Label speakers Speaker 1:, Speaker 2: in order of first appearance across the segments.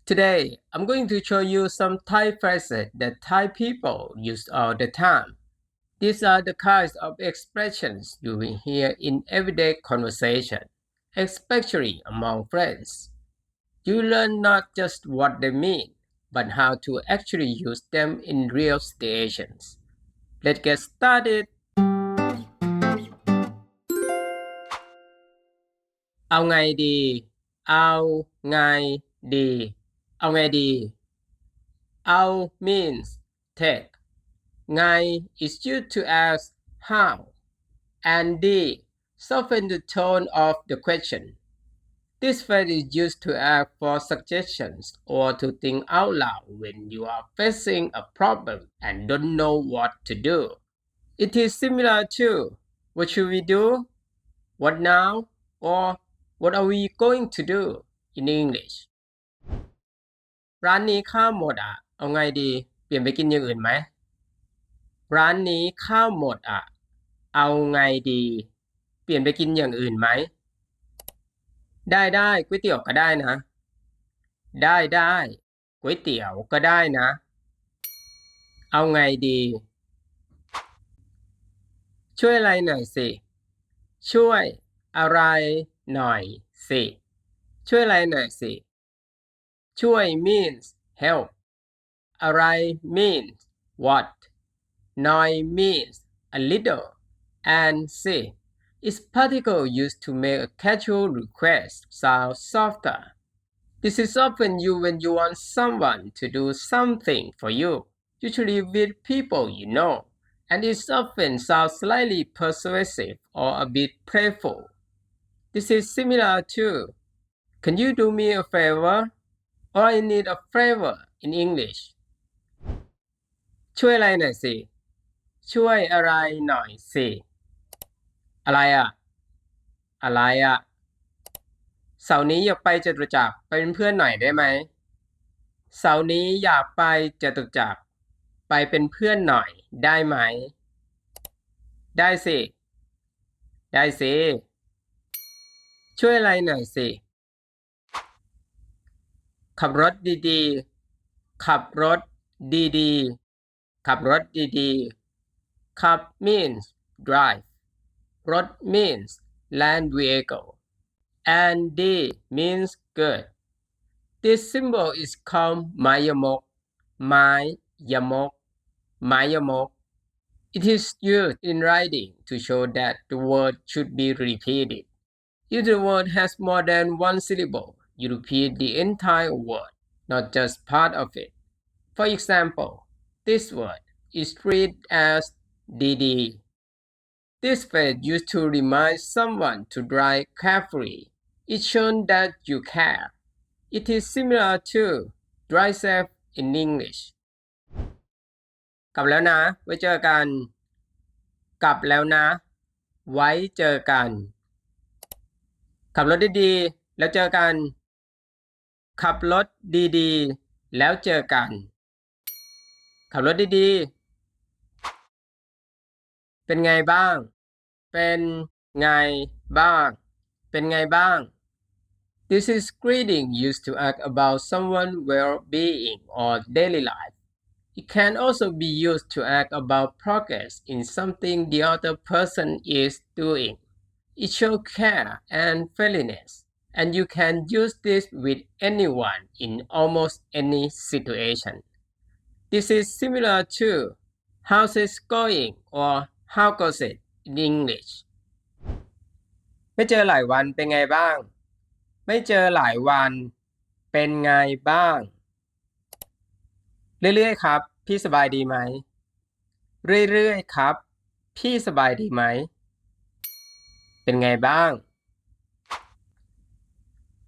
Speaker 1: Today, I'm going to show you some Thai phrases that Thai people use all the time. These are the kinds of expressions you will hear in everyday conversation, especially among friends. You learn not just what they mean, but how to actually use them in real situations. Let's get started. เอาไงดีเอาไงดีเอาไงดีเอา means take ไง is used to ask how and ดี soften the tone of the question. This phrase is used to ask for suggestions or to think out loud when you are facing a problem and don't know what to do. It is similar to what should we do? What now? Or what are we going to do in English? ร้านนี้ข้าวหมดอ่ะเอาไงดีเปลี่ยนไปกินอย่างอื่นไหมร้านนี้ข้าวหมดอ่ะเอาไงดีเปลี่ยนไปกินอย่างอื่นไหมได้ก๋วยเตี๋ยวก็ได้นะได้ก๋วยเตี๋ยวก็ได้นะเอาไงดีช่วยอะไรหน่อยสิช่วยอะไรหน่อยสิช่วยอะไรหน่อยสิช่วย means help อะไร means what หน่อย means a little and say is particle used to make a casual request sound softer. This is often used when you want someone to do something for you, usually with people you know, and it often sounds slightly persuasive or a bit playful. This is similar to, can you do me a favor? Or I need a favor in English. ช่วยอะไรหน่อยสิช่วยอะไรหน่อยสิอะไรอะอะไรอะเสาร์นี้อยากไปจตุจักรไปเป็นเพื่อนหน่อยได้ไหมเสาร์นี้อยากไปจตุจักรไปเป็นเพื่อนหน่อยได้ไหมได้สิได้สิช่วยอะไรหน่อยสิขับรถดีๆขับรถดีๆขับรถดีๆขับ means drive รถ means land vehicle and D means good. This symbol is called Mayamok. Mayamok. Mayamok. It is used in writing to show that the word should be repeated. If the word has more than one syllable, you repeat the entire word, not just part of it. For example, this word is read as DD. This phrase used to remind someone to drive carefully. It shows that you care. It is similar to drive safe in English. กลับแล้วนะไว้เจอกันกลับแล้วนะไว้เจอกันขับรถดีๆแล้วเจอกันขับรถดีๆแล้วเจอกันขับรถดีๆเป็นไงบ้างเป็นไงบ้างเป็นไงบ้าง This is greeting used to ask about someone's well-being or daily life. It can also be used to ask about progress in something the other person is doing. It shows care and friendliness, and you can use this with anyone in almost any situation. This is similar to how's it going or how goes it in English. ไม่เจอหลายวันเป็นไงบ้างไม่เจอหลายวันเป็นไงบ้างเรื่อยๆครับพี่สบายดีไหมเรื่อยๆครับพี่สบายดีไหมเป็นไงบ้าง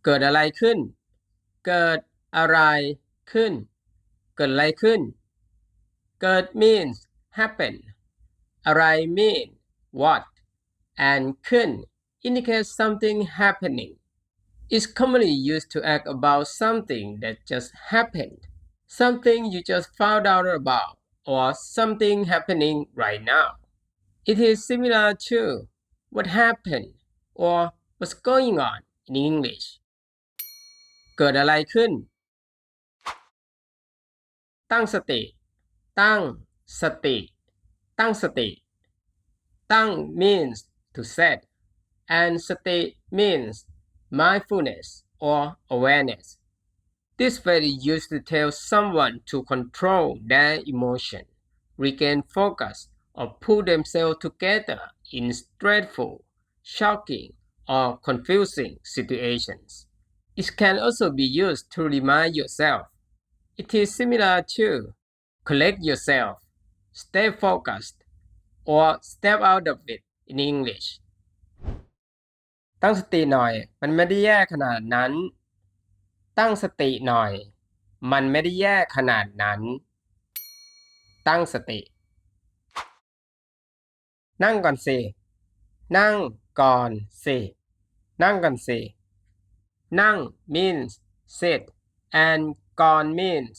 Speaker 1: เกิดอะไรขึ้นเกิดอะไรขึ้นเกิดอะไรขึ้นเกิด means happen อะไร mean what and ขึ้น indicates something happening. It's commonly used to ask about something that just happened, something you just found out about, or something happening right now. It is similar to what happened or what's going on in English. เกิดอะไรขึ้น ตั้งสติตั้งสติตั้งสติตั้ง means to set and sati means mindfulness or awareness. This phrase is used to tell someone to control their emotion, regain focus, or pull themselves together in stressful, shocking, or confusing situations. It can also be used to remind yourself. It is similar to collect yourself, stay focused, or step out of it in English. ตั้งสติหน่อยมันไม่ได้แย่ขนาดนั้นตั้งสติหน่อยมันไม่ได้แย่ขนาดนั้นตั้งสตินั่งก่อนสินั่งก่อนสินั่งก่อนสินั่ง means sit and ก่อน means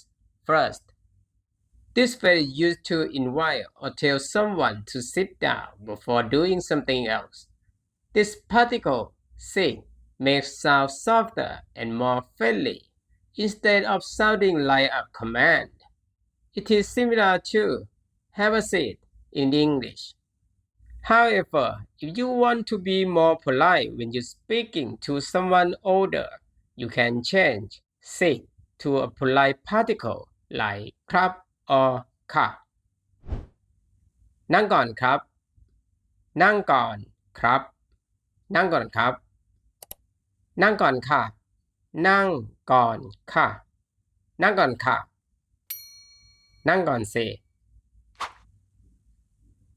Speaker 1: first. This phrase is used to invite or tell someone to sit down before doing something else. This particle sit makes sound softer and more friendly instead of sounding like a command. It is similar to have a seat in English. However, if you want to be more polite when you're speaking to someone older, you can change sit to a polite particle like ครับ or ค่ะ นั่งก่อนครับนั่งก่อนครับนั่งก่อนครับนั่งก่อนค่ะนั่งก่อนค่ะนั่งก่อนค่ะนั่งก่อนสิ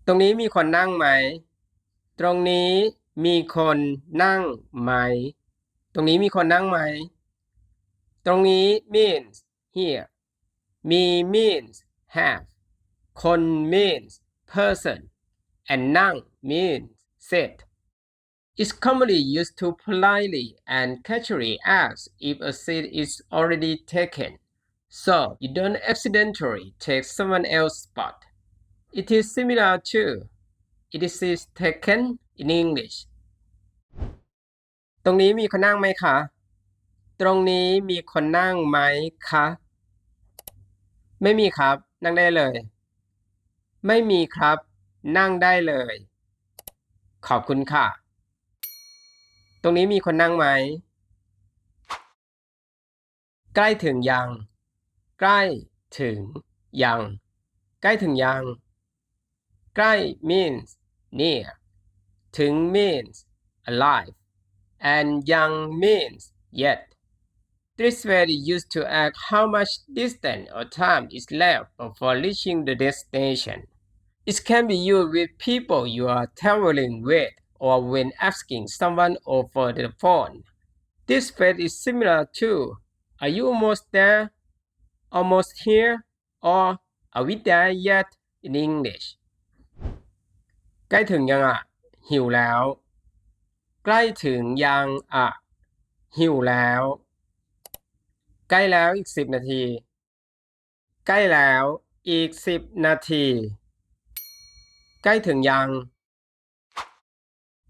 Speaker 1: ตรงนี้มีคนนั่งไหมตรงนี้มีคนนั่งไหมตรงนี้มีคนนั่งไหมตรงนี้ means here มี means have คน means person and นั่ง means sit. It's commonly used to politely and casually ask if a seat is already taken, so you don't accidentally take someone else's spot. It is similar to it is taken in English. ตรงนี้มีคนนั่งไหมคะตรงนี้มีคนนั่งไหมคะไม่มีครับนั่งได้เลยไม่มีครับนั่งได้เลยขอบคุณค่ะตรงนี้มีคนนั่งไหมใกล้ถึงยังใกล้ถึงยังใกล้ถึงยังใกล้ means near ถึง means alive and yang means yet. This phrase is used to ask how much distance or time is left before reaching the destination. It can be used with people you are traveling with or when asking someone over the phone. This phrase is similar to are you almost there, almost here, or are we there yet in English. ใกล้ถึงยังอ่ะหิวแล้วใกล้ถึงยังอ่ะหิวแล้วใกล้แล้วอีก10นาทีใกล้แล้วอีก10นาทีใกล้ถึงยัง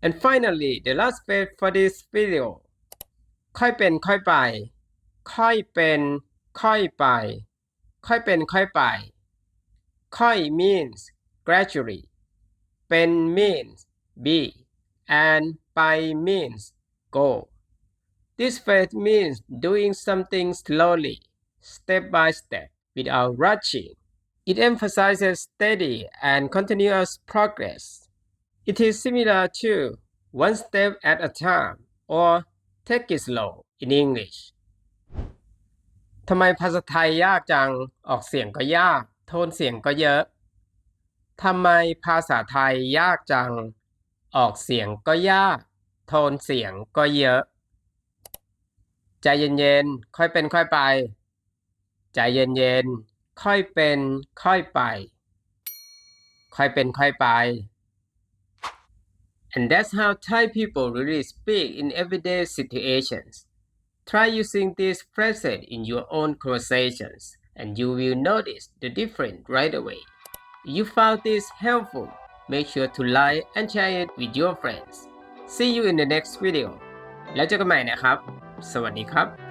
Speaker 1: And finally the last phrase for this video ค่อยเป็นค่อยไปค่อยเป็นค่อยไปค่อยเป็นค่อยไปค่อย means gradually เป็น means be and ไป means go. This phrase means doing something slowly, step by step, without rushing. It emphasizes steady and continuous progress. It is similar to one step at a time or take it slow in English. ทำไมภาษาไทยยากจังออกเสียงก็ยากโทนเสียงก็เยอะทำไมภาษาไทยยากจังออกเสียงก็ยากโทนเสียงก็เยอะใจเย็นๆค่อยเป็นค่อยไปใจเย็นๆค่อยเป็นค่อยไปค่อยเป็นค่อยไป And that's how Thai people really speak in everyday situations. Try using these phrases in your own conversations and you will notice the difference right away. If you found this helpful, make sure to like and share it with your friends. See you in the next video. แล้วเจอกันใหม่นะครับสวัสดีครับ